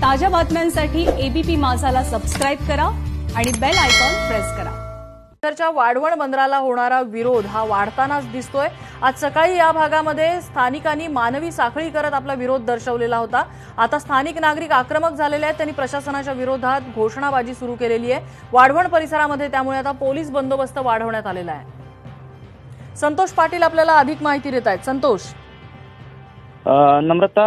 ताज्या बातम्यांसाठी ABP माझाला subscribe करा आणि बेल आयकॉन प्रेस करा। च्या वाढवण बंदराला होणारा विरोध हा वाढतानाच दिसतोय। आज सकाळी या भागामध्ये स्थानिकांनी मानवी साखळी करत आपला विरोध दर्शवलेला होता। आता स्थानिक नागरिक आक्रमक झालेले आहेत। त्यांनी प्रशासनाच्या विरोधात घोषणाबाजी सुरू केलेली आहे। वाढवण परिसरामध्ये त्यामुळे आता पोलीस बंदोबस्त वाढवण्यात आलेला आहे। संतोष पाटील आपल्याला अधिक माहिती देत आहेत। संतोष, नम्रता,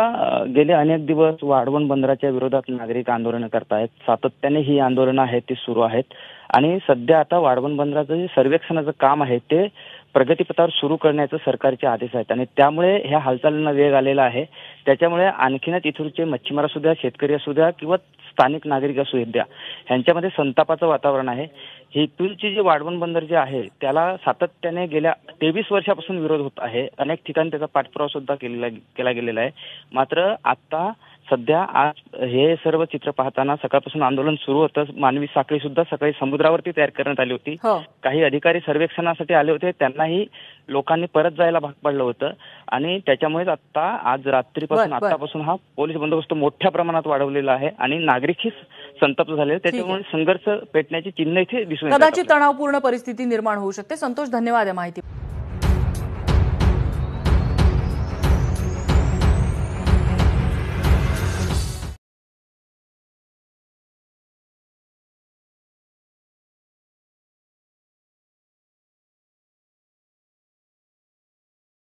गेले अनेक दिवस वाढवण बंदराच्या विरोधात नागरिक आंदोलन करतायत। सातत्याने ही आंदोलनं आहेत ती सुरू आहेत आणि सध्या आता वाढवण बंदराचं जे सर्वेक्षणाचं काम आहे ते प्रगतीपथावर सुरू करण्याचे सरकारचे आदेश आहेत आणि त्यामुळे ह्या हालचालींना वेग आलेला आहे। त्याच्यामुळे आणखीनच इथूरचे मच्छीमार असू द्या, शेतकरी असू द्या किंवा स्थानिक नागरिक असू द्या, ह्यांच्यामध्ये संतापाचं वातावरण आहे। इथूनची जी वाढवण बंदर जे आहे त्याला सातत्याने गेल्या 23 वर्षापासून विरोध होत आहे। अनेक ठिकाणी त्याचा पाठपुरावा सुद्धा केला गेलेला आहे। मात्र आता सध्या आज हे सर्व चित्र पाहताना सकाळपासून आंदोलन सुरू होतं। मानवी साखळी सुद्धा सकाळी समुद्रावरती तयार करण्यात आली होती। काही अधिकारी सर्वेक्षणासाठी आले होते, त्यांनाही लोकांनी परत जायला भाग पाडलं होतं आणि त्याच्यामुळेच आता आज रात्रीपासून आतापासून हा पोलीस बंदोबस्त मोठ्या प्रमाणात वाढवलेला आहे आणि नागरिकही संतप्त झाले। त्याच्यामुळे संघर्ष पेटण्याची चिन्ह इथे दिसून येतात। कदाचित तणावपूर्ण परिस्थिती निर्माण होऊ शकते। संतोष, धन्यवाद या माहिती।